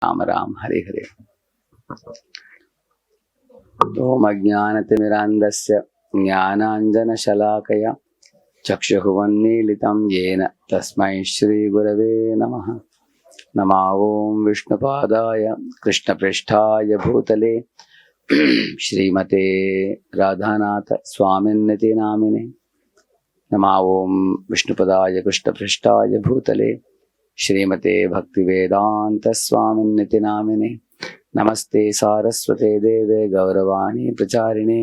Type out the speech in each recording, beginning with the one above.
राम राम हरे हरे। ओम अज्ञानतिमिरान्धस्य ज्ञानाञ्जनशलाकया चक्षुरुन्मीलितं येन तस्मै श्रीगुरवे नमः। नमो ओं विष्णुपादाय कृष्णपृष्ठाय भूतले श्रीमते राधानाथ स्वामिन्निति नामिने। नमो ओं विष्णुपदाय कृष्णपृष्ठाय भूतले श्रीमते भक्तिवेदांत स्वामिन्निति नामिने। नमस्ते सारस्वते देवे गौरवाणी प्रचारिणे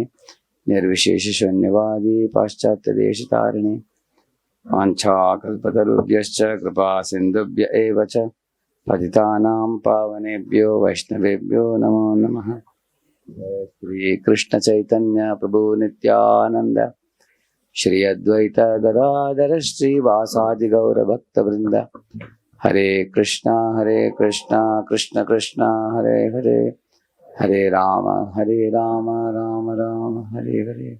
निर्विशेष शून्यवादी पाश्चात्य देशतारिणे। वाञ्छाकल्पतरुभ्यश्च कृपा सिन्धुभ्य एव च पतितानां पावनेभ्यो वैष्णवेभ्यो नमो नमः। जय श्री कृष्ण चैतन्य प्रभु नित्यानंद श्री अद्वैत गदाधर श्रीवासादि गौर भक्तवृंद। हरे कृष्णा कृष्ण कृष्णा हरे हरे, हरे राम राम राम हरे हरे।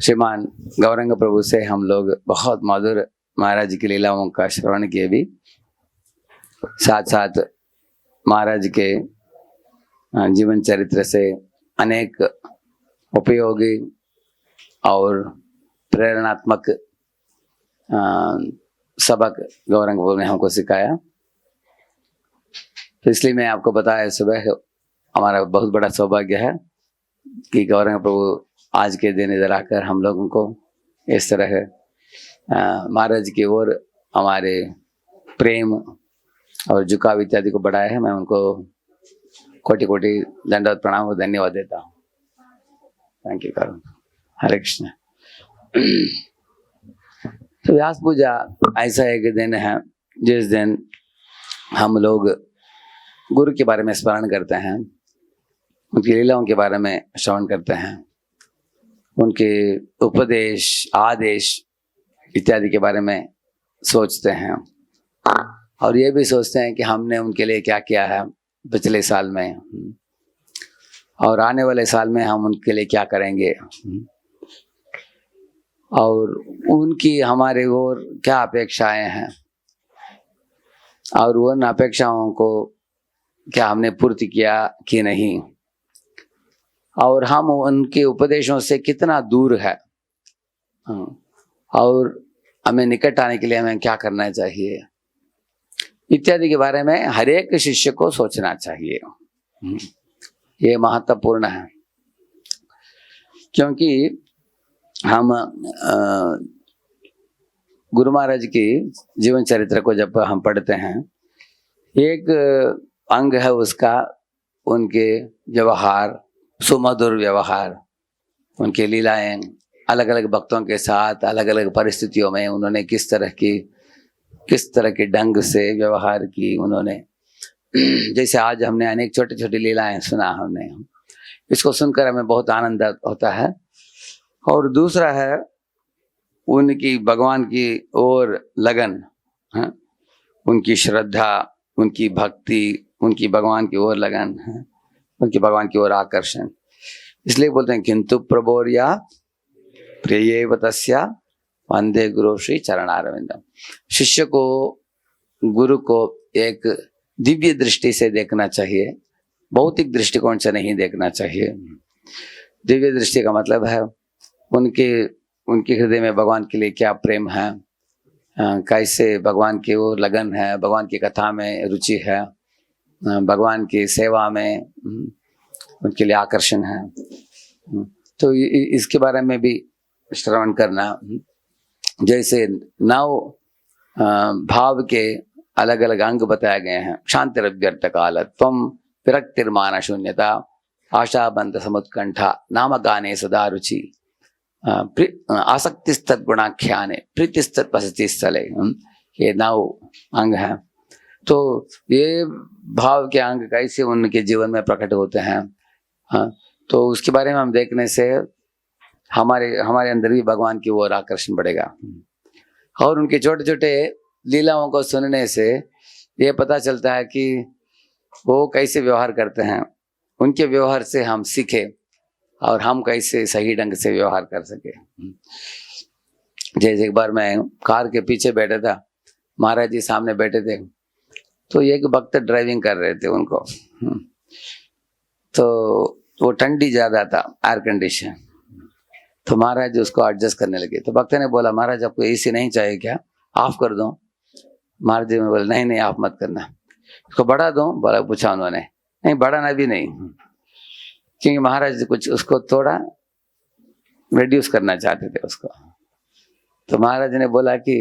श्रीमान गौरंग प्रभु से हम लोग बहुत मधुर महाराज जी की लीलाओं का श्रवण किए, भी साथ साथ महाराज के जीवन चरित्र से अनेक उपयोगी और प्रेरणात्मक सबक गौरंग प्रभु ने हमको सिखाया। तो इसलिए मैं आपको बताया सुबह हमारा बहुत बड़ा सौभाग्य है कि गौरंग प्रभु आज के दिन इधर आकर हम लोगों को इस तरह महाराज की ओर हमारे प्रेम और झुकाव इत्यादि को बढ़ाया है। मैं उनको कोटि कोटि दंडवत प्रणाम और धन्यवाद देता हूँ। थैंक यू करुण। हरे कृष्ण। तो व्यास पूजा ऐसा एक दिन है जिस दिन हम लोग गुरु के बारे में स्मरण करते हैं, उनकी लीलाओं के बारे में श्रवण करते हैं, उनके उपदेश आदेश इत्यादि के बारे में सोचते हैं और ये भी सोचते हैं कि हमने उनके लिए क्या किया है पिछले साल में और आने वाले साल में हम उनके लिए क्या करेंगे और उनकी हमारे ओर क्या अपेक्षाएं हैं और उन अपेक्षाओं को क्या हमने पूर्ति किया कि नहीं और हम उनके उपदेशों से कितना दूर है और हमें निकट आने के लिए हमें क्या करना चाहिए इत्यादि के बारे में हर एक शिष्य को सोचना चाहिए। ये महत्वपूर्ण है क्योंकि हम गुरु महाराज की जीवन चरित्र को जब हम पढ़ते हैं, एक अंग है उसका उनके व्यवहार, सुमधुर व्यवहार, उनके लीलाएं, अलग अलग भक्तों के साथ अलग अलग परिस्थितियों में उन्होंने किस तरह के ढंग से व्यवहार की उन्होंने। जैसे आज हमने अनेक छोटी छोटी लीलाएं सुना, हमने इसको सुनकर हमें बहुत आनंद होता है। और दूसरा है उनकी भगवान की ओर लगन, उनकी श्रद्धा, उनकी भक्ति, उनकी भगवान की ओर लगन, उनकी भगवान की ओर आकर्षण। इसलिए बोलते हैं किंतु प्रबोर्या प्रियेव तस्या वंदे गुरु श्री चरणारविंदम। शिष्य को गुरु को एक दिव्य दृष्टि से देखना चाहिए, भौतिक दृष्टिकोण से नहीं देखना चाहिए। दिव्य दृष्टि का मतलब है उनके हृदय में भगवान के लिए क्या प्रेम है, कैसे भगवान की ओर लगन है, भगवान की कथा में रुचि है, भगवान की सेवा में उनके लिए आकर्षण है। तो इसके बारे में भी श्रवण करना। जैसे 9 भाव के अलग अलग अंग बताए गए हैं। शांतिरव्यर्थ काल त्वम विरक्तिर्मान शून्यता आशाबंध समुत्कंठा नाम गाने सदा रुचि आसक्तिस्तद्गुणाख्याने प्रीतिस्तत्पसति स्थले। ये 9 अंग हैं। तो ये भाव के अंग कैसे उनके जीवन में प्रकट होते हैं, तो उसके बारे में हम देखने से हमारे अंदर भी भगवान की ओर आकर्षण बढ़ेगा। और उनके छोटे छोटे लीलाओं को सुनने से ये पता चलता है कि वो कैसे व्यवहार करते हैं, उनके व्यवहार से हम सीखे और हम कैसे सही ढंग से व्यवहार कर सके। जैसे एक बार मैं कार के पीछे बैठा था, महाराज जी सामने बैठे थे तो एक भक्त ड्राइविंग कर रहे थे उनको, तो वो ठंडी ज्यादा था, एयर कंडीशन, तो महाराज उसको एडजस्ट करने लगे। तो भक्त ने बोला महाराज आपको एसी नहीं चाहिए क्या, ऑफ कर दो। महाराज जी ने बोला नहीं नहीं आप मत करना, उसको बढ़ा दो। बोला, पूछा उन्होंने, नहीं बढ़ाना भी नहीं, क्योंकि महाराज जी कुछ उसको थोड़ा रिड्यूस करना चाहते थे उसको। तो महाराज जी ने बोला कि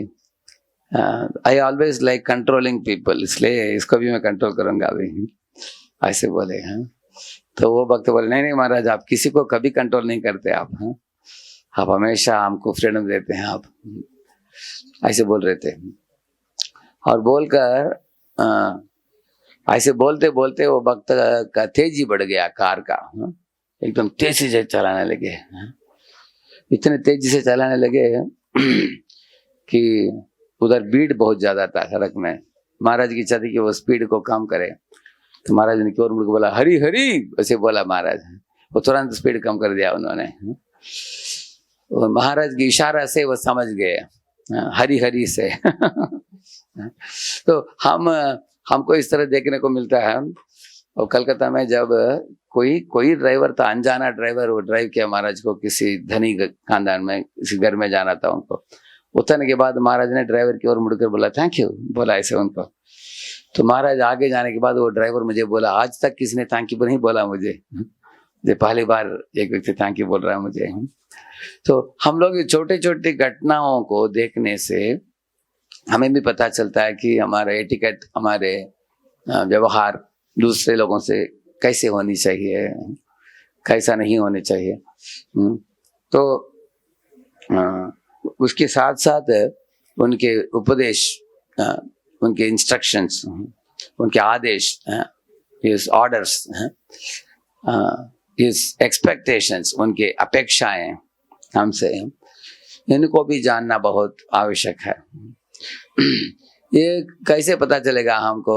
I always like controlling people, इसलिए इसको भी मैं कंट्रोल करूंगा अभी, ऐसे बोले। तो वो भक्त बोले नहीं नहीं महाराज आप किसी को कभी कंट्रोल नहीं करते आप हमेशा हमको फ्रीडम देते हैं, आप ऐसे बोल रहे थे। और बोलकर ऐसे बोलते बोलते वो भक्त का तेजी बढ़ गया, कार का एकदम तेजी से चलाने लगे, इतने तेजी से चलाने लगे कि उधर भीड़ बहुत ज्यादा था सड़क में। महाराज की इच्छा थी कि वो स्पीड को कम करे, तो महाराज ने की ओर मुड़ के बोला हरी हरी, ऐसे बोला महाराज, वो तुरंत स्पीड कम कर दिया उन्होंने। महाराज की इशारा से वो समझ गए हरी हरी से। तो हमको इस तरह देखने को मिलता है। और कलकत्ता में जब कोई ड्राइवर था, अनजाना ड्राइवर, वो ड्राइव किया महाराज को, किसी धनी खानदान में किसी घर में जाना था उनको। उतरने के बाद महाराज ने ड्राइवर की ओर मुड़कर बोला थैंक यू, बोला ऐसे उनको। तो महाराज आगे जाने के बाद वो ड्राइवर मुझे बोला आज तक किसी ने थैंक यू नहीं बोला मुझे, पहली बार एक व्यक्ति थैंक यू बोल रहा है मुझे। तो हम लोग छोटे छोटे घटनाओं को देखने से हमें भी पता चलता है कि हमारा एटिकेट, हमारे व्यवहार दूसरे लोगों से कैसे होनी चाहिए, कैसा नहीं होने चाहिए। तो उसके साथ साथ उनके उपदेश, उनके इंस्ट्रक्शंस, उनके आदेश, हिज ऑर्डर्स, हिज एक्सपेक्टेशंस, उनके अपेक्षाएं हमसे, इनको भी जानना बहुत आवश्यक है। ये कैसे पता चलेगा हमको,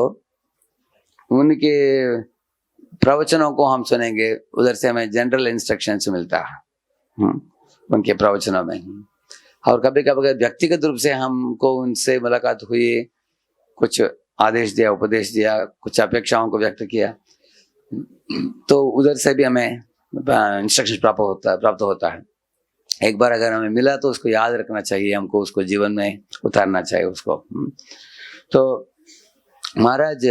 उनके प्रवचनों को हम सुनेंगे, उधर से हमें जनरल इंस्ट्रक्शंस मिलता है उनके प्रवचनों में। और कभी कभी व्यक्तिगत रूप से हमको उनसे मुलाकात हुई, कुछ आदेश दिया, उपदेश दिया, कुछ अपेक्षाओं को व्यक्त किया, तो उधर से भी हमें इंस्ट्रक्शन प्राप्त होता है। एक बार अगर हमें मिला तो उसको याद रखना चाहिए, हमको उसको जीवन में उतारना चाहिए उसको। तो महाराज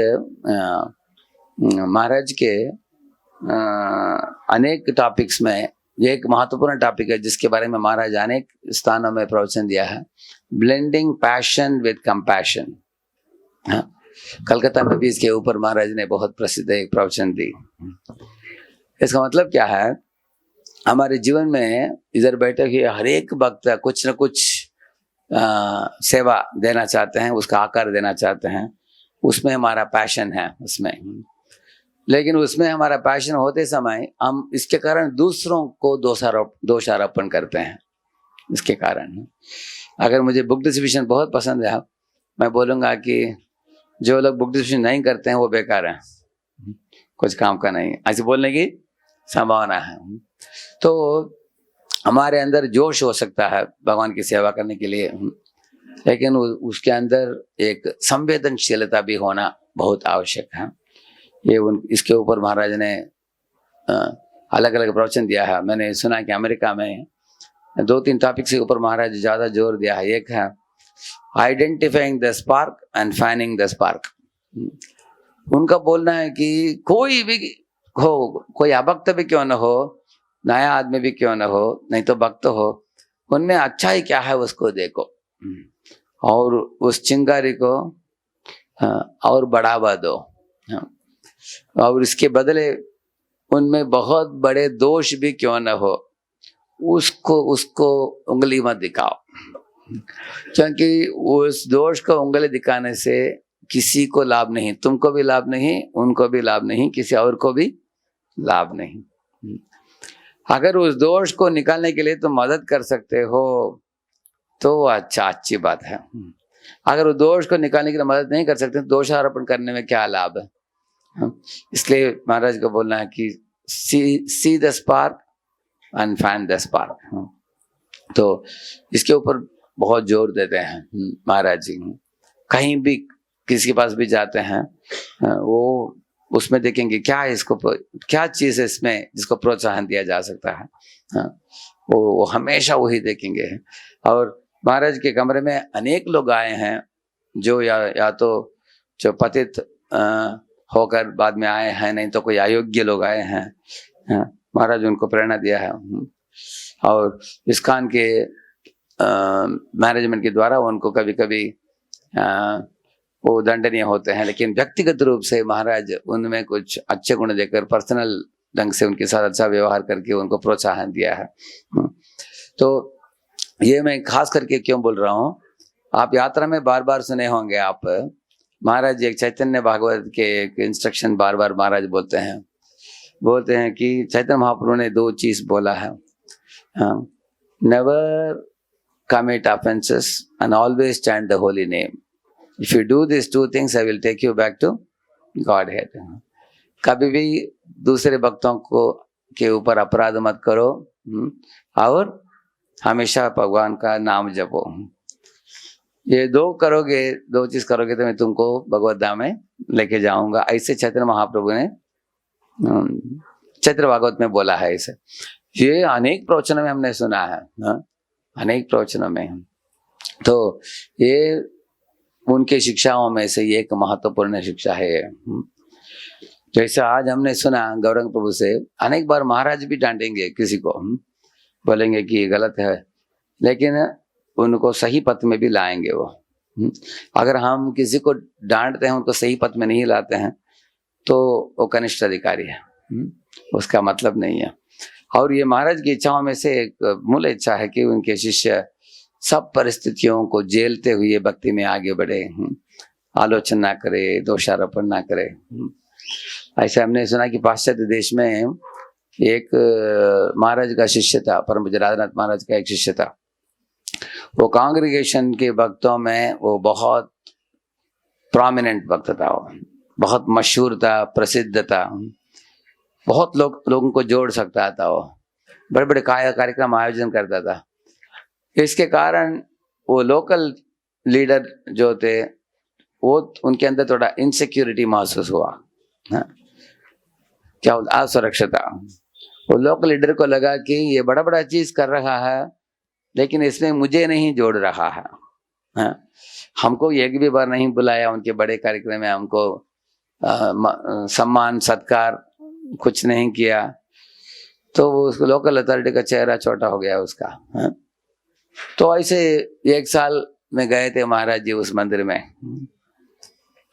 के अनेक टॉपिक्स में एक महत्वपूर्ण टॉपिक है जिसके बारे में महाराज अनेक स्थानों में प्रवचन दिया है, blending passion with compassion. Calcutta में भी इसके ऊपर महाराज ने बहुत प्रसिद्ध एक प्रवचन दी। इसका मतलब क्या है, हमारे जीवन में इधर बैठे हुए हर एक भक्त कुछ न कुछ सेवा देना चाहते हैं, उसका आकार देना चाहते हैं, उसमें हमारा पैशन है उसमें। लेकिन उसमें हमारा पैशन होते समय हम इसके कारण दूसरों को दोषारोपण करते हैं। इसके कारण अगर मुझे बुक डिस्ट्रीब्यूशन बहुत पसंद है, मैं बोलूँगा कि जो लोग बुक डिस्ट्रीब्यूशन नहीं करते हैं वो बेकार हैं, कुछ काम का नहीं, ऐसे बोलने की संभावना है। तो हमारे अंदर जोश हो सकता है भगवान की सेवा करने के लिए, लेकिन उसके अंदर एक संवेदनशीलता भी होना बहुत आवश्यक है। इसके ऊपर महाराज ने अलग अलग प्रवचन दिया है। मैंने सुना कि अमेरिका में 2-3 टॉपिक के ऊपर महाराज ज्यादा जोर दिया है। एक है identifying the spark and fanning the spark. उनका बोलना है कि कोई भी हो, कोई अभक्त भी क्यों न हो, नया आदमी भी क्यों न हो, नहीं तो भक्त हो, उनमें अच्छाई क्या है उसको देखो और उस चिंगारी को और बढ़ावा दो, और इसके बदले उनमें बहुत बड़े दोष भी क्यों न हो उसको उंगली मत दिखाओ, क्योंकि उस दोष को उंगली दिखाने से किसी को लाभ नहीं, तुमको भी लाभ नहीं, उनको भी लाभ नहीं, किसी और को भी लाभ नहीं। अगर उस दोष को निकालने के लिए तुम मदद कर सकते हो तो अच्छी बात है। अगर उस दोष को निकालने के लिए मदद नहीं कर सकते, दोषारोपण करने में क्या लाभ है। इसलिए महाराज को बोलना है कि see the spark and fan the spark. तो इसके ऊपर बहुत जोर देते हैं महाराज जी। कहीं भी किसी के पास भी जाते हैं वो उसमें देखेंगे क्या इसको क्या चीज है इसमें जिसको प्रोत्साहन दिया जा सकता है, हाँ, वो हमेशा वही देखेंगे। और महाराज के कमरे में अनेक लोग आए हैं जो या तो जो पतित होकर बाद में आए हैं, नहीं तो कोई अयोग्य लोग आए हैं, हाँ, महाराज उनको प्रेरणा दिया है। और इस्कॉन के मैनेजमेंट के द्वारा उनको कभी कभी वो दंडनीय होते हैं, लेकिन व्यक्तिगत रूप से महाराज उनमें कुछ अच्छे गुण देकर पर्सनल ढंग से उनके साथ अच्छा व्यवहार करके उनको प्रोत्साहन दिया है। तो ये मैं खास करके क्यों बोल रहा हूँ, आप यात्रा में बार बार सुने होंगे आप, महाराज एक चैतन्य भागवत के एक इंस्ट्रक्शन बार बार महाराज बोलते हैं कि चैतन्य महाप्रभु ने 2 चीज बोला है, never commit offenses and always chant the holy name. If you do these 2 things, I will take you back to Godhead. कभी भी दूसरे भक्तों को के ऊपर अपराध मत करो और हमेशा भगवान का नाम जपो। ये 2 करोगे, 2 चीज करोगे तो मैं तुमको भगवत धाम में लेके जाऊंगा। ऐसे चैतन्य महाप्रभु ने चैत्र भागवत में बोला है। इसे ये अनेक प्रवचनों में हमने सुना है, अनेक प्रवचनों में। तो ये उनके शिक्षाओं में से एक महत्वपूर्ण शिक्षा है। जैसे आज हमने सुना गौरंग प्रभु से, अनेक बार महाराज भी डांटेंगे किसी को, बोलेंगे कि ये गलत है, लेकिन उनको सही पथ में भी लाएंगे वो। अगर हम किसी को डांटते हैं, उनको सही पथ में नहीं लाते हैं, तो वो कनिष्ठ अधिकारी है, उसका मतलब नहीं है। और ये महाराज की इच्छाओं में से एक मूल इच्छा है कि उनके शिष्य सब परिस्थितियों को झेलते हुए भक्ति में आगे बढ़े, आलोचना ना करे, दोषारोपण ना करे। ऐसा हमने सुना कि पाश्चात्य देश में एक महाराज का शिष्य था, परम पूज्य राधानाथ महाराज का एक शिष्य था। वो कांग्रेगेशन के भक्तों में वो बहुत प्रोमिनेंट भक्त था, वो बहुत मशहूर था, प्रसिद्ध था, बहुत लोगों को जोड़ सकता था, वो बड़े बड़े कार्यक्रम आयोजन करता था। इसके कारण वो लोकल लीडर जो थे वो उनके अंदर थोड़ा इनसिक्योरिटी महसूस हुआ, क्या असुरक्षता। वो लोकल लीडर को लगा कि ये बड़ा बड़ा चीज कर रहा है, लेकिन इसमें मुझे नहीं जोड़ रहा है, हमको एक भी बार नहीं बुलाया उनके बड़े कार्यक्रम में, हमको सम्मान सत्कार कुछ नहीं किया। तो उसको लोकल अथॉरिटी का चेहरा छोटा हो गया उसका। तो ऐसे 1 साल में गए थे महाराज जी उस मंदिर में।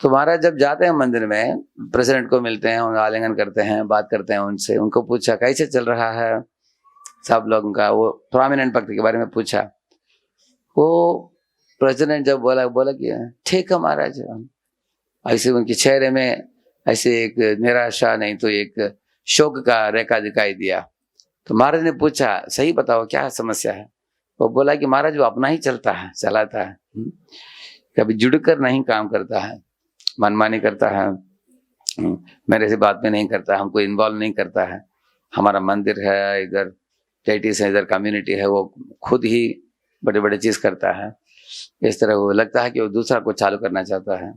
तो महाराज जब जाते हैं मंदिर में, प्रेसिडेंट को मिलते हैं, उनका आलिंगन करते हैं, बात करते हैं उनसे, उनको पूछा कैसे चल रहा है सब लोगों का, वो प्रोमिनेंट भक्त के बारे में पूछा। वो प्रेसिडेंट जब बोला कि ठीक है महाराज, ऐसे उनके चेहरे में ऐसे एक निराशा नहीं तो एक शोक का रेखा दिखाई दिया। तो महाराज ने पूछा सही बताओ क्या समस्या है। वो बोला कि महाराज वो अपना ही चलाता है, कभी जुड़कर नहीं काम करता है, मनमानी करता है, मेरे से बात में नहीं करता, हमको इन्वॉल्व नहीं करता है। हमारा मंदिर है इधर, डेटीज है इधर, कम्युनिटी है, वो खुद ही बड़े बड़े चीज करता है। इस तरह वो लगता है कि वो दूसरा को चालू करना चाहता है।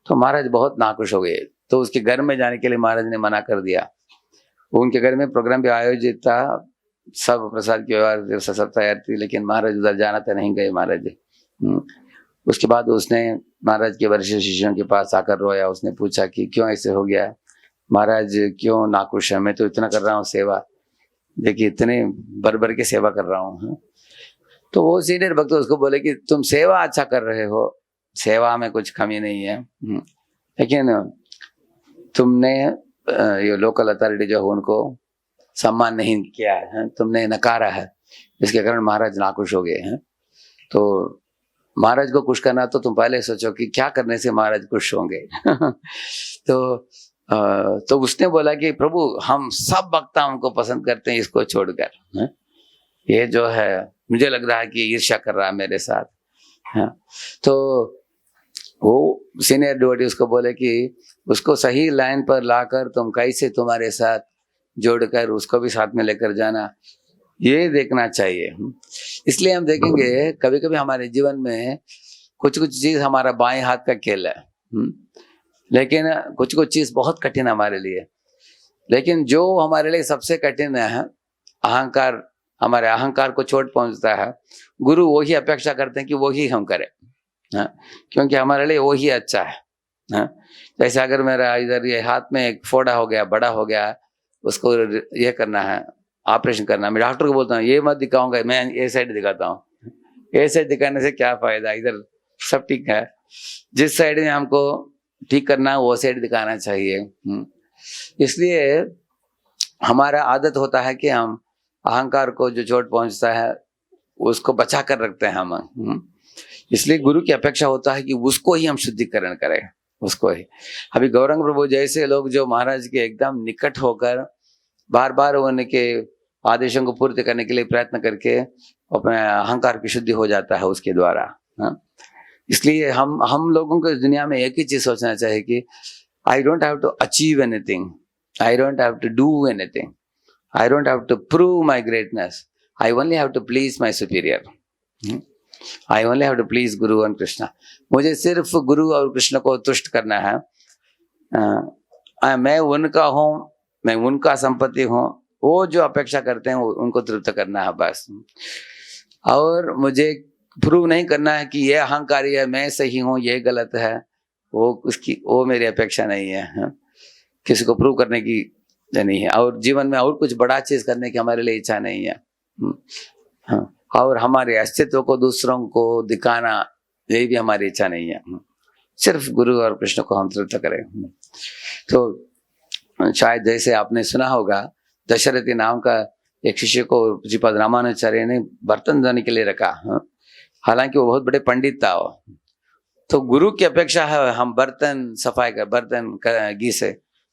तो महाराज बहुत नाखुश हो गए। तो उसके घर में जाने के लिए महाराज ने मना कर दिया। उनके घर में प्रोग्राम भी आयोजित था, सब प्रसाद की व्यवहार सब तैयार थी, लेकिन महाराज उधर जाना था, नहीं गए महाराज जी। उसके बाद उसने महाराज के वरिष्ठ शिष्यों के पास आकर रोया। उसने पूछा कि क्यों ऐसे हो गया महाराज, क्यों नाखुश है? मैं तो इतना कर रहा हूँ सेवा, देखिए इतने भर के सेवा कर रहा हूँ। तो वो सीनियर भक्त उसको बोले कि तुम सेवा अच्छा कर रहे हो, सेवा में कुछ कमी नहीं है, लेकिन तुमने ये लोकल अथॉरिटी जो है उनको सम्मान नहीं किया है, तुमने नकारा है, इसके कारण महाराज नाखुश हो गए हैं। तो महाराज को खुश करना तो तुम पहले सोचो कि क्या करने से महाराज खुश होंगे। तो उसने बोला कि प्रभु हम सब भक्त हमको पसंद करते हैं, इसको छोड़कर ये जो है मुझे लग रहा है कि ईर्ष्या कर रहा है मेरे साथ। तो वो सीनियर डिवोटी उसको बोले कि उसको सही लाइन पर लाकर तुम कैसे तुम्हारे साथ जोड़कर उसको भी साथ में लेकर जाना, ये देखना चाहिए। इसलिए हम देखेंगे कभी कभी हमारे जीवन में कुछ चीज हमारा बाएं हाथ का खेल है, लेकिन कुछ कुछ चीज बहुत कठिन है हमारे लिए। लेकिन जो हमारे लिए सबसे कठिन है अहंकार, हमारे अहंकार को चोट पहुंचता है, गुरु वही अपेक्षा करते हैं कि वही हम करें, क्योंकि हमारे लिए वही अच्छा है। जैसे अगर मेरा इधर ये हाथ में एक फोड़ा हो गया, बड़ा हो गया, उसको ये करना है, ऑपरेशन करना है, मैं डॉक्टर को बोलता हूँ ये मत दिखाऊंगा, मैं ये साइड दिखाता हूँ। ये साइड दिखाने से क्या फायदा, इधर सब ठीक है। जिस साइड में हमको ठीक करना है वो साइड दिखाना चाहिए। इसलिए हमारा आदत होता है कि हम अहंकार को जो चोट पहुंचता है उसको बचा कर रखते हैं हम। इसलिए गुरु की अपेक्षा होता है कि उसको ही हम शुद्धिकरण करें, उसको ही। अभी गौरंग प्रभु जैसे लोग जो महाराज के एकदम निकट होकर बार बार उनके आदेशों को पूर्ति करने के लिए प्रयत्न करके अपने अहंकार की शुद्धि हो जाता है उसके द्वारा। इसलिए हम लोगों को इस दुनिया में एक ही चीज सोचना चाहिए कि I don't have to achieve anything, I don't have to do anything, I don't have to prove my greatness, I only have to please my superior, I only have to please guru and Krishna. मुझे सिर्फ गुरु और कृष्ण को तुष्ट करना है। मैं उनका हूँ, मैं उनका संपत्ति हूँ, वो जो अपेक्षा करते हैं उनको तृप्त करना है बस। और मुझे प्रूव नहीं करना है कि ये अहंकारी है, मैं सही हूँ, ये गलत है, वो मेरी अपेक्षा नहीं है। किसी को प्रूव करने की नहीं है, और जीवन में और कुछ बड़ा चीज करने की हमारे लिए इच्छा नहीं है। और हमारे अस्तित्व को दूसरों को दिखाना, यही भी हमारी इच्छा नहीं है। सिर्फ गुरु और कृष्ण को हम तृप्त करें। तो शायद जैसे आपने सुना होगा, दशरथी नाम का एक शिष्य को श्रीपाद रामानुजाचार्य ने बर्तन धोने के लिए रखा। हालांकि वो बहुत बड़े पंडित था वो। तो गुरु की अपेक्षा है हम बर्तन सफाई कर, बर्तन घी से,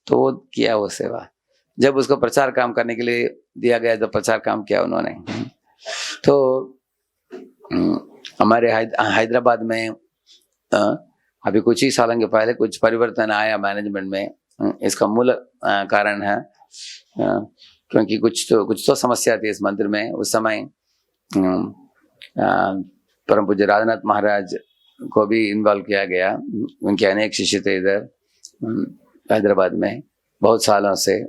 तो वो किया वो सेवा। जब उसको प्रचार काम करने के लिए दिया गया तो प्रचार काम किया उन्होंने। तो हमारे हैदराबाद में अभी कुछ ही सालों के पहले कुछ परिवर्तन आया मैनेजमेंट में। इसका मूल कारण है क्योंकि कुछ तो समस्या थी इस मंदिर में। उस समय परम पूज्य राजनाथ महाराज को भी इन्वॉल्व किया गया। उनके अनेक शिष्य थे इधर हैदराबाद में बहुत सालों से।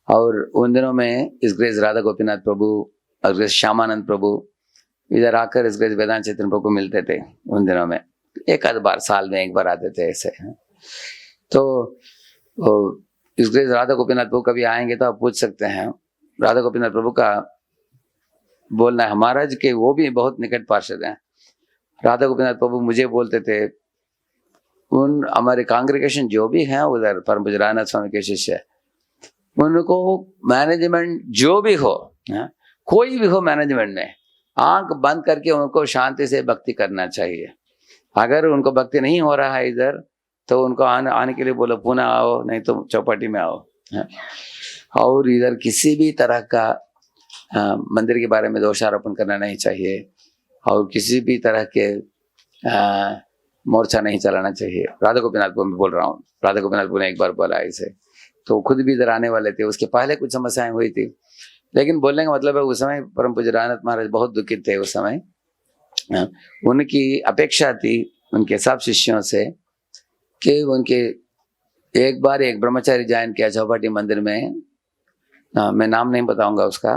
और उन दिनों में इस ग्रेस राधा गोपीनाथ प्रभु और ग्रेस श्यामानंद प्रभु इधर आकर इस ग्रेस वेदांत चैतन्य प्रभु को मिलते थे। उन दिनों में एक आध बार साल में एक बार आते थे ऐसे। तो इस ग्रेस राधा गोपीनाथ प्रभु कभी आएंगे तो आप पूछ सकते हैं। राधा गोपीनाथ प्रभु का बोलना है, महाराज के वो भी बहुत निकट पार्षद हैं। राधा गोपीनाथ प्रभु मुझे बोलते थे, उन हमारे कांग्रेगेशन जो भी हैं उधर परम पूज्य रामनाथ स्वामी के शिष्य, उनको मैनेजमेंट जो भी हो, कोई भी हो मैनेजमेंट में, आंख बंद करके उनको शांति से भक्ति करना चाहिए। अगर उनको भक्ति नहीं हो रहा है इधर तो उनको आने के लिए बोलो, पुणे आओ, नहीं तो चौपाटी में आओ। और इधर किसी भी तरह का मंदिर के बारे में दोषारोपण करना नहीं चाहिए और किसी भी तरह के मोर्चा नहीं चलाना चाहिए। राधा गोपीनाथ को मैं बोल रहा हूँ, राधा गोपीनाथ को ने एक बार बोला इसे, तो खुद भी इधर आने वाले थे। उसके पहले कुछ समस्याएं हुई थी, लेकिन बोलने का मतलब है उस समय परम पूज्य रामनाथ महाराज बहुत दुखित थे उस समय। उनकी अपेक्षा थी उनके सब शिष्यों से कि उनके एक बार एक ब्रह्मचारी ज्वाइन किया चौपाटी मंदिर में। मैं नाम नहीं बताऊंगा उसका,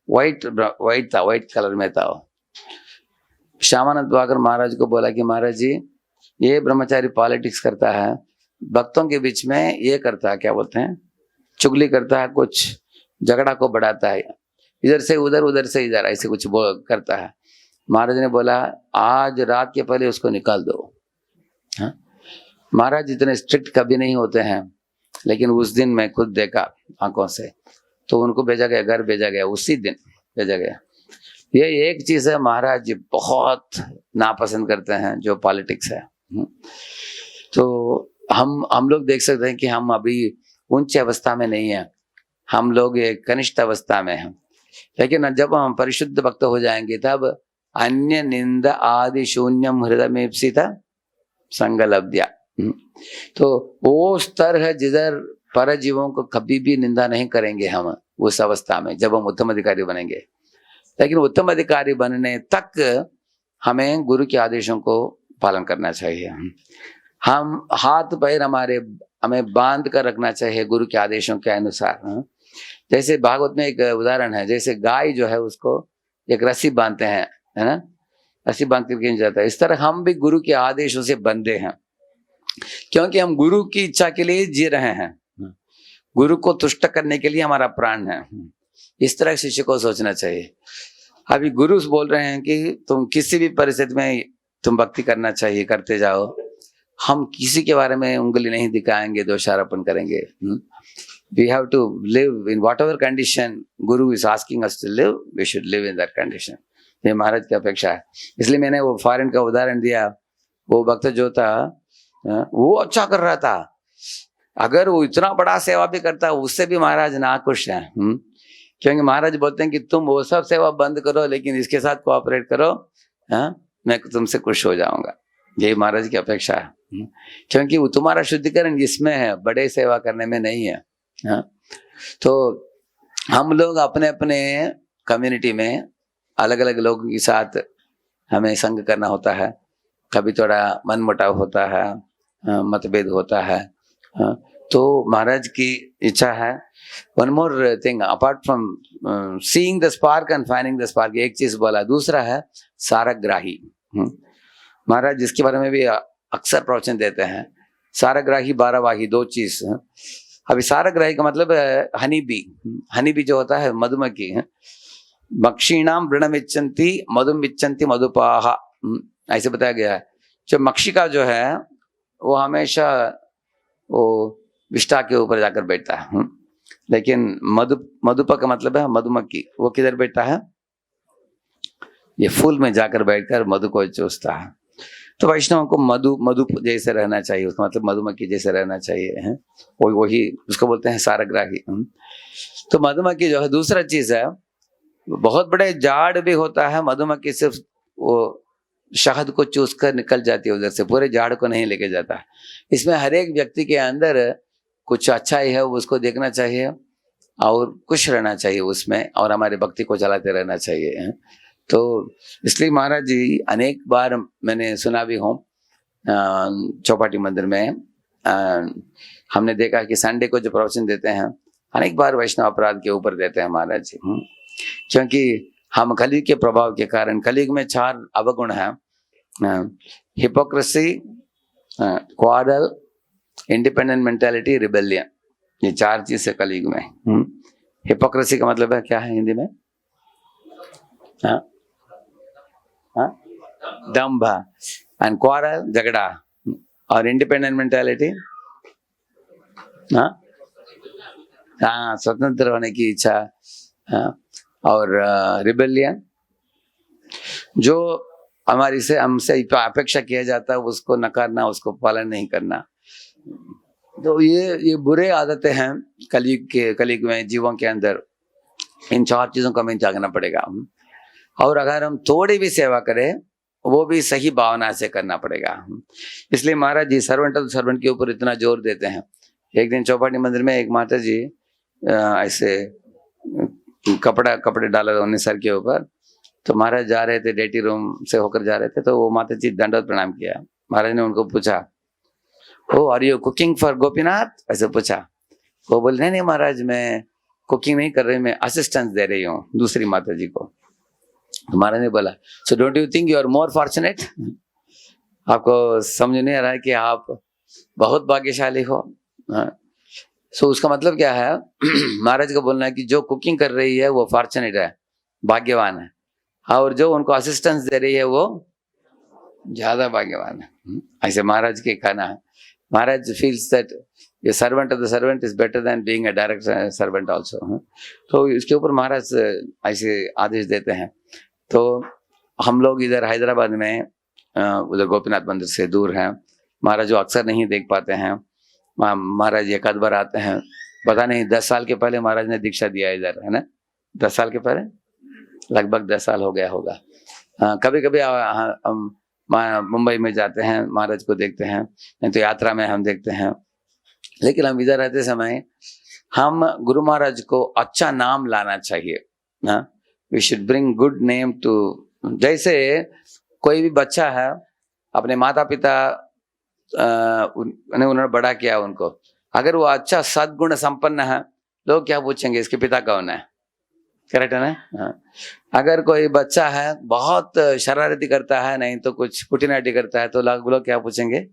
व्हाइट था, व्हाइट कलर में था। श्यामानंद वाकर महाराज को बोला कि महाराज जी, ये ब्रह्मचारी पॉलिटिक्स करता है, भक्तों के बीच में ये करता है, क्या बोलते हैं, चुगली करता है, कुछ झगड़ा को बढ़ाता है, इधर से उधर, उधर से इधर, ऐसे कुछ करता है। महाराज ने बोला आज रात के पहले उसको निकाल दो। महाराज इतने स्ट्रिक्ट कभी नहीं होते हैं, लेकिन उस दिन मैं खुद देखा आंखों से, तो उनको भेजा गया, घर भेजा गया, उसी दिन भेजा गया। ये एक चीज है, महाराज जी बहुत नापसंद करते हैं जो पॉलिटिक्स है। तो हम लोग देख सकते हैं कि हम अभी उच्च अवस्था में नहीं है, हम लोग एक कनिष्ठ अवस्था में हैं। लेकिन जब हम परिशुद्ध भक्त हो जाएंगे तब अन्य निंद आदि शून्यम हृदय में संगलब्ध्या, तो वो स्तर है जिधर पर जीवों को कभी भी निंदा नहीं करेंगे हम उस अवस्था में, जब हम उत्तम अधिकारी बनेंगे। लेकिन उत्तम अधिकारी बनने तक हमें गुरु के आदेशों को पालन करना चाहिए। हम हाथ पैर हमें बांध कर रखना चाहिए गुरु के आदेशों के अनुसार। जैसे भागवत में एक उदाहरण है, जैसे गाय जो है उसको एक रस्सी बांधते हैं, है ना, रस्सी बांध करके जाता है। इस तरह हम भी गुरु के आदेशों से बंधे हैं, क्योंकि हम गुरु की इच्छा के लिए जी रहे हैं, गुरु को तुष्ट करने के लिए हमारा प्राण है। इस तरह शिष्य को सोचना चाहिए। अभी गुरु बोल रहे हैं कि तुम किसी भी परिस्थिति में तुम भक्ति करना चाहिए, करते जाओ, हम किसी के बारे में उंगली नहीं दिखाएंगे, दोषारोपण करेंगे। We have to live in whatever condition Guru is asking us to live, we should live in that condition. ये महाराज की अपेक्षा है। इसलिए मैंने वो फॉरेन का उदाहरण दिया। वो भक्त जो था वो अच्छा कर रहा था, अगर वो इतना बड़ा सेवा भी करता उससे भी महाराज नाखुश है। क्योंकि महाराज बोलते हैं कि तुम वो सब सेवा बंद करो लेकिन इसके साथ कोऑपरेट करो, मैं तुमसे खुश हो जाऊंगा। यही महाराज की अपेक्षा है, क्योंकि वो तुम्हारा शुद्धिकरण इसमें है, बड़े सेवा करने में नहीं है। तो हम लोग अपने अपने कम्युनिटी में अलग अलग लोगों के साथ हमें संग करना होता है। कभी थोड़ा मनमुटाव होता है, मतभेद होता है। तो महाराज की इच्छा है, one more thing apart from seeing the spark and finding the spark, एक चीज बोला। दूसरा है सारग्राही। महाराज जिसके बारे में भी अक्सर प्रवचन देते हैं, सारग्राही बारहवाही, दो चीज। अभी सारग्राही का मतलब है हनी बी। हनी बी जो होता है मधुमक्खी, मक्षीणाम वृणमिच्छन्ति मधुमिच्छन्ति मधुपाहा, ऐसे बताया गया है। जो मक्षिका जो है वो हमेशा वो विष्ठा के ऊपर जाकर बैठता है, लेकिन मधुपा का मतलब है मधुमक्खी, वो किधर बैठता है, ये फूल में जाकर बैठकर मधु को चूसता है। तो वैष्णव को मधु जैसे रहना चाहिए, उसका मतलब मधुमक्खी जैसे रहना चाहिए है, वही उसको बोलते हैं सारग्राही। तो मधुमक्खी जो है, दूसरा चीज है, बहुत बड़े झाड़ भी होता है, मधुमक्खी सिर्फ वो शहद को चूस कर निकल जाती है उधर से, पूरे झाड़ को नहीं लेके जाता है। इसमें हर एक व्यक्ति के अंदर कुछ अच्छा ही है, उसको देखना चाहिए और खुश रहना चाहिए उसमें, और हमारे भक्ति को चलाते रहना चाहिए। तो इसलिए महाराज जी अनेक बार मैंने सुना भी हूँ, चौपाटी मंदिर में हमने देखा कि संडे को जो प्रवचन देते हैं अनेक बार वैष्णव अपराध के ऊपर देते हैं महाराज जी। क्योंकि हम कलयुग के प्रभाव के कारण, कलयुग में 4 अवगुण है, hypocrisy, quarrel, independent mentality, rebellion. ये 4 चीज है कलयुग में। हिपोक्रेसी का मतलब है क्या है हिंदी में? दंभ, एंड क्वारल झगड़ा, और इंडिपेंडेंट मेंटालिटी स्वतंत्र होने की इच्छा, और रिबेलियन जो हमसे अपेक्षा किया जाता है उसको नकारना, उसको पालन नहीं करना। तो ये बुरे आदतें हैं कलयुग में जीवों के अंदर। इन 4 चीजों को हमें जागना पड़ेगा, और अगर हम थोड़ी भी सेवा करें वो भी सही भावना से करना पड़ेगा। इसलिए महाराज जी सर्वेंट ऑफ सर्वेंट के ऊपर इतना जोर देते हैं। एक दिन चौपाटी मंदिर में एक माता जी ऐसे कपड़े डाले उन्हें सर के ऊपर, तो महाराज जा रहे थे, डेटी रूम से होकर जा रहे थे, तो वो माता जी दंडवत प्रणाम किया। महाराज ने उनको पूछा, oh are you cooking for Gopinath, ऐसे पूछा। वो बोले नहीं महाराज, मैं कुकिंग नहीं कर रही, मैं असिस्टेंस दे रही हूँ दूसरी माता जी को। तो महाराज ने बोला, so don't you think you are more fortunate? आपको समझ नहीं आ रहा है कि आप बहुत भाग्यशाली हो? सो उसका मतलब क्या है? महाराज का बोलना है कि जो कुकिंग कर रही है वो फॉर्चुनेट है, भाग्यवान है, और जो उनको असिस्टेंस दे रही है वो ज्यादा भाग्यवान है। ऐसे महाराज के कहना है। महाराज फील्स दैट ये servant of the servant is better than being a direct servant also. तो इसके ऊपर महाराज ऐसे आदेश देते हैं। तो हम लोग इधर हैदराबाद में उधर गोपीनाथ मंदिर से दूर हैं, महाराज जो अक्सर नहीं देख पाते हैं। महाराज एक आध बार आते हैं, पता नहीं 10 साल के पहले महाराज ने दीक्षा दिया इधर, है ना? 10 साल के पहले, लगभग 10 साल हो गया होगा। कभी कभी हम मुंबई में जाते हैं, महाराज को देखते हैं, नहीं तो यात्रा में हम देखते हैं। लेकिन हम इधर रहते समय हम गुरु महाराज को अच्छा नाम लाना चाहिए ना। We should bring good name to, जैसे कोई भी बच्चा है अपने माता पिता उन्होंने बड़ा किया उनको। अगर वो अच्छा सद्गुण संपन्न है, लोग क्या पूछेंगे इसके पिता कौन है? करेक्ट है ना? हाँ। अगर कोई बच्चा है बहुत शरारती करता है, नहीं तो कुछ कुटिनाटी करता है, तो लोग क्या पूछेंगे,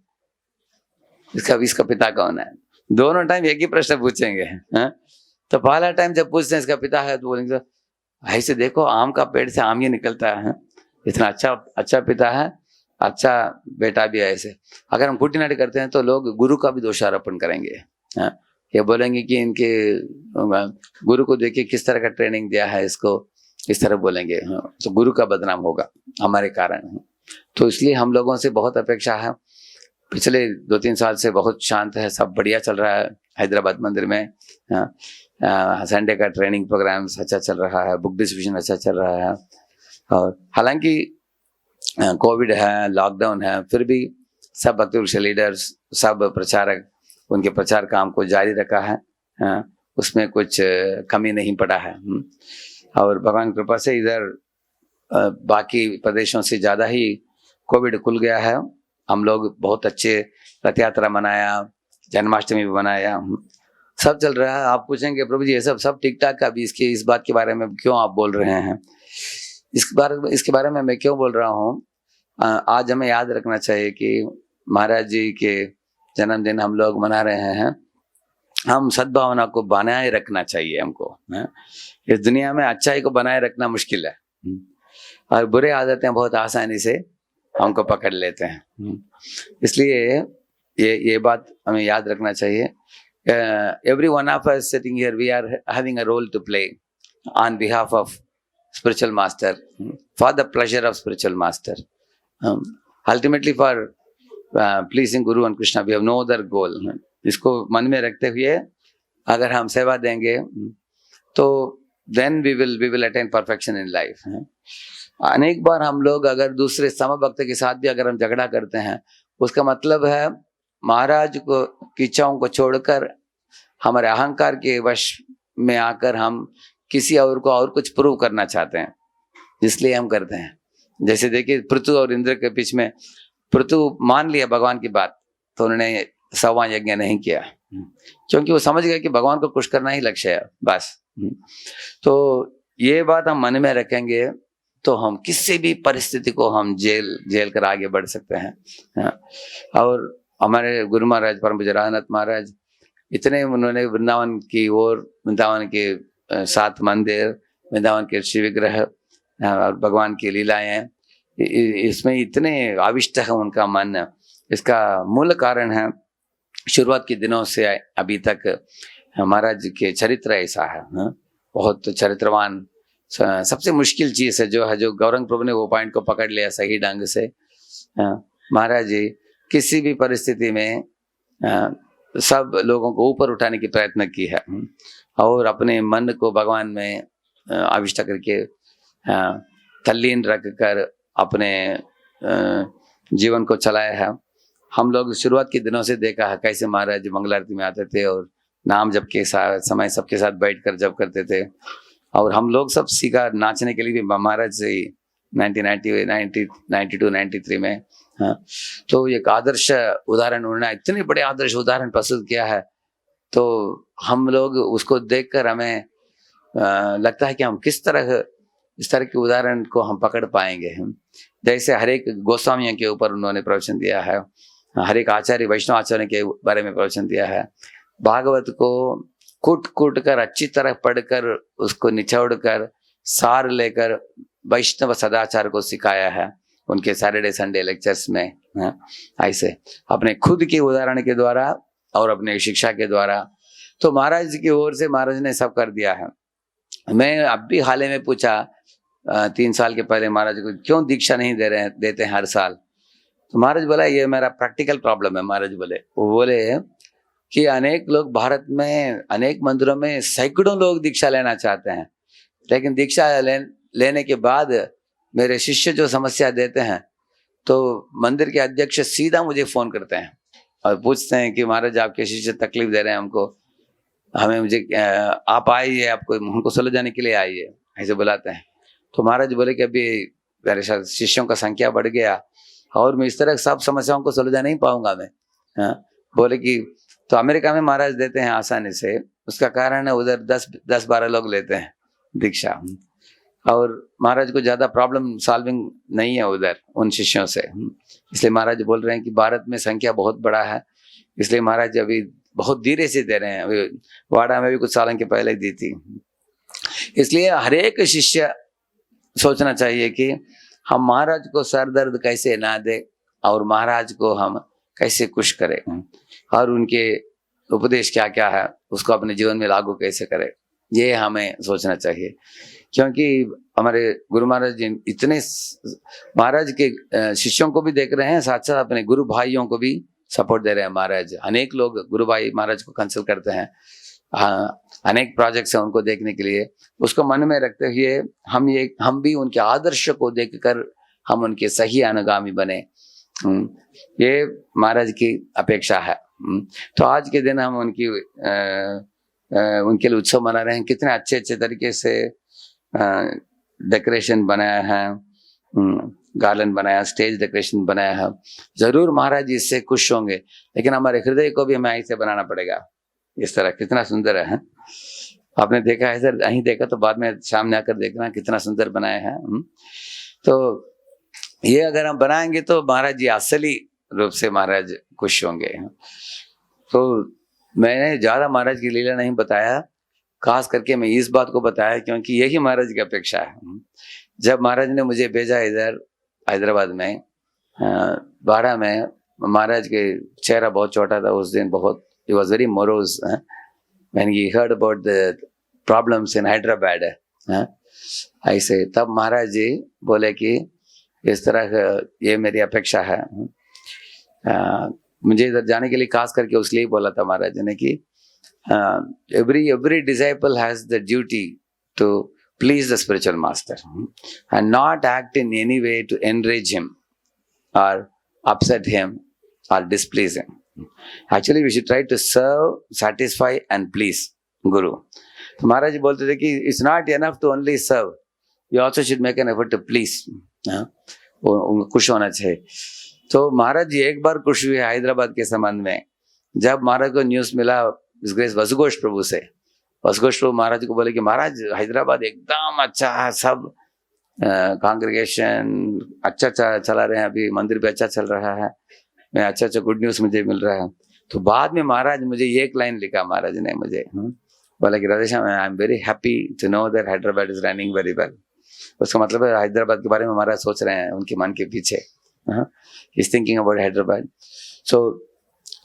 इसका पिता कौन है? दोनों टाइम एक ही प्रश्न पूछेंगे। हाँ? तो पहला टाइम जब पूछते हैं इसका पिता है, तो बोलेंगे ऐसे देखो आम का पेड़ से आम ही निकलता है, इतना अच्छा पिता है, अच्छा बेटा भी है। ऐसे अगर हम कुटिनाटी करते हैं तो लोग गुरु का भी दोषारोपण करेंगे। हाँ? ये बोलेंगे कि इनके गुरु को देखिए किस तरह का ट्रेनिंग दिया है इसको, इस तरह बोलेंगे। हाँ? तो गुरु का बदनाम होगा हमारे कारण। तो इसलिए हम लोगों से बहुत अपेक्षा है। पिछले 2-3 साल से बहुत शांत है, सब बढ़िया चल रहा है हैदराबाद मंदिर में। संडे का ट्रेनिंग प्रोग्राम अच्छा चल रहा है, बुक डिस्ट्रीब्यूशन अच्छा चल रहा है। और हालांकि कोविड है, लॉकडाउन है, फिर भी सब भक्ति वृक्ष लीडर्स, सब प्रचारक उनके प्रचार काम को जारी रखा है। उसमें कुछ कमी नहीं पड़ा है। और भगवान की कृपा से इधर बाकी प्रदेशों से ज़्यादा ही कोविड खुल गया है। हम लोग बहुत अच्छे रथ यात्रा मनाया, जन्माष्टमी भी मनाया, सब चल रहा है। आप पूछेंगे प्रभु जी ये सब ठीक ठाक, अभी इस बात के बारे में क्यों आप बोल रहे हैं? इसके बारे में मैं क्यों बोल रहा हूँ? आज हमें याद रखना चाहिए कि महाराज जी के जन्मदिन हम लोग मना रहे हैं। हम सद्भावना को बनाए रखना चाहिए हमको। इस दुनिया में अच्छाई को बनाए रखना मुश्किल है, और बुरे आदतें बहुत आसानी से हमको पकड़ लेते हैं। इसलिए ये बात हमें याद रखना चाहिए। Every one of us sitting here, we are having a role to play on behalf of spiritual master, for the pleasure of spiritual master, ultimately for pleasing Guru and Krishna. We have no other goal. इसको मन में रखते हुए अगर हम सेवा देंगे तो then we will attain perfection in life. अनेक बार हम लोग अगर दूसरे समभक्त के साथ भी अगर हम झगड़ा करते हैं, उसका मतलब है महाराज को की इच्छाओं को छोड़कर हमारे अहंकार के वश में आकर हम किसी और को और कुछ प्रूव करना चाहते हैं, इसलिए हम करते हैं। जैसे देखिए पृथु और इंद्र के बीच में, पृथु मान लिया भगवान की बात, तो उन्होंने 100वां यज्ञ नहीं किया, क्योंकि वो समझ गए कि भगवान को खुश करना ही लक्ष्य है बस। तो ये बात हम मन में रखेंगे तो हम किसी भी परिस्थिति को हम झेल कर आगे बढ़ सकते हैं। और हमारे गुरु महाराज परम पूज्य राधानाथ महाराज इतने उन्होंने वृंदावन की ओर, वृंदावन के 7 मंदिर, वृंदावन के शिव विग्रह और भगवान की लीलाएं, इसमें इतने आविष्ट है उनका मन। इसका मूल कारण है शुरुआत के दिनों से अभी तक महाराज के चरित्र ऐसा है, बहुत चरित्रवान। सबसे मुश्किल चीज है जो गौरंग प्रभु ने वो पॉइंट को पकड़ लिया सही ढंग से। महाराज जी किसी भी परिस्थिति में सब लोगों को ऊपर उठाने की प्रयत्न की है, और अपने मन को भगवान में आविष्ट करके तल्लीन रख कर अपने जीवन को चलाया है। हम लोग शुरुआत के दिनों से देखा है कैसे महाराज मंगल आरती में आते थे और नाम जप के समय सबके साथ बैठकर जप करते थे। और हम लोग सब सीखा नाचने के लिए भी महाराज से 1992-93 में। तो एक आदर्श उदाहरण उन्होंने इतने बड़े आदर्श उदाहरण प्रस्तुत किया है, तो हम लोग उसको देखकर हमें लगता है कि हम किस तरह इस तरह के उदाहरण को हम पकड़ पाएंगे। जैसे हर एक गोस्वामियों के ऊपर उन्होंने प्रवचन दिया है, हर एक आचार्य वैष्णव आचार्य के बारे में प्रवचन दिया है। भागवत को कूट कर अच्छी तरह पढ़कर उसको निचोड़ कर सार लेकर वैष्णव सदाचार को सिखाया है उनके सैटरडे संडे लेक्चर्स में। ऐसे अपने खुद के उदाहरण के द्वारा और अपने शिक्षा के द्वारा, तो महाराज जी की ओर से महाराज ने सब कर दिया है। मैं अब भी हाल ही में पूछा 3 साल के पहले महाराज को क्यों दीक्षा नहीं देते हैं हर साल, तो महाराज बोला ये मेरा प्रैक्टिकल प्रॉब्लम है। महाराज वो बोले कि अनेक लोग भारत में अनेक मंदिरों में सैकड़ों लोग दीक्षा लेना चाहते हैं, लेकिन दीक्षा लेने के बाद मेरे शिष्य जो समस्या देते हैं तो मंदिर के अध्यक्ष सीधा मुझे फोन करते हैं और पूछते हैं कि महाराज आपके शिष्य तकलीफ दे रहे हैं हमको, मुझे आप आइए, आपको उनको सुलझाने के लिए आइए, ऐसे बुलाते हैं। तो महाराज बोले कि अभी मेरे शिष्यों का संख्या बढ़ गया और मैं इस तरह सब समस्याओं को सुलझा नहीं पाऊंगा मैं, हाँ, बोले कि तो अमेरिका में महाराज देते हैं आसानी से, उसका कारण है उधर 10-12 लोग लेते हैं दीक्षा, और महाराज को ज्यादा प्रॉब्लम सॉल्विंग नहीं है उधर उन शिष्यों से। इसलिए महाराज बोल रहे हैं कि भारत में संख्या बहुत बड़ा है, इसलिए महाराज अभी बहुत धीरे से दे रहे हैं। अभी वाड़ा में भी कुछ सालों के पहले दी थी। इसलिए हर एक शिष्य सोचना चाहिए कि हम महाराज को सर दर्द कैसे ना दे और महाराज को हम कैसे खुश करें, और उनके उपदेश क्या क्या है उसको अपने जीवन में लागू कैसे करें, ये हमें सोचना चाहिए। क्योंकि हमारे गुरु महाराज जी इतने महाराज के शिष्यों को भी देख रहे हैं, साथ साथ अपने गुरु भाइयों को भी सपोर्ट दे रहे हैं महाराज। अनेक लोग गुरु भाई महाराज को कंसल्ट करते हैं, अनेक प्रोजेक्ट्स हैं उनको देखने के लिए। उसको मन में रखते हुए हम भी उनके आदर्श को देखकर हम उनके सही अनुगामी बने, ये महाराज की अपेक्षा है। तो आज के दिन हम उनके लिए उत्सव मना रहे हैं। कितने अच्छे अच्छे तरीके से डेकोरेशन बनाया है, गार्डन बनाया, स्टेज डेकोरेशन बनाया है। जरूर महाराज जी इससे खुश होंगे, लेकिन हमारे हृदय को भी हमें ऐसे बनाना पड़ेगा। इस तरह कितना सुंदर है। आपने देखा है सर, अहीं देखा तो बाद में सामने आकर देखना कितना सुंदर बनाया है। तो ये अगर हम बनाएंगे तो महाराज जी असली रूप से महाराज खुश होंगे। तो मैंने ज्यादा महाराज की लीला नहीं बताया, खास करके मैं इस बात को बताया क्योंकि यही महाराज की अपेक्षा है। जब महाराज ने मुझे भेजा इधर हैदराबाद में, बाड़ा में, महाराज के चेहरा बहुत छोटा था उस दिन, बहुत he was very morose when he heard about the problems in Hyderabad। ऐसे तब महाराज जी बोले कि इस तरह ये मेरी अपेक्षा है। मुझे इधर जाने के लिए खास करके उसके लिए बोला था महाराज जी ने कि every disciple has the duty to please the spiritual master and not act in any way to enrage him or upset him or displease him. Actually we should try to serve, satisfy and please Guru. तो महाराज जी बोलते थे कि it's not enough to only serve, you also should make an effort to please। वो खुश होना चाहिए। तो महाराज जी एक बार खुश हुए हैदराबाद के संबंध में, जब महाराज को न्यूज मिला वसुघोष प्रभु से। वसुघोष प्रभु महाराज को बोले कि महाराज हैदराबाद एकदम अच्छा है, सब कांग्रेगेशन अच्छा चला रहे हैं, अभी मंदिर भी अच्छा चल रहा है, मैं अच्छा गुड न्यूज मुझे मिल रहा है। तो बाद में महाराज मुझे एक लाइन लिखा महाराज ने मुझे, बोला कि Radheshyam I am very happy to know that Hyderabad is running very well. उसका मतलब है हैदराबाद के बारे में महाराज सोच रहे हैं उनके मन के पीछे, is thinking about Hyderabad. So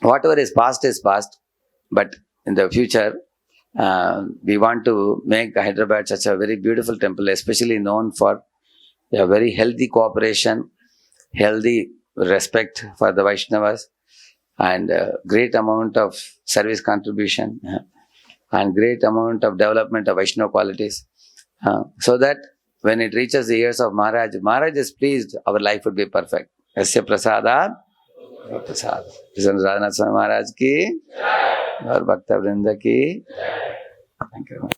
what ever is past, but in the future we want to make Hyderabad such a very beautiful temple, especially known for a very healthy cooperation, healthy respect for the Vaishnavas, and great amount of service contribution, and great amount of development of Vaishnava qualities, so that when it reaches the ears of Maharaj is pleased, our life would be perfect. Asya prasadat प्रसाद। राधानाथ स्वामी महाराज की और भक्त वृंद की। Thank you.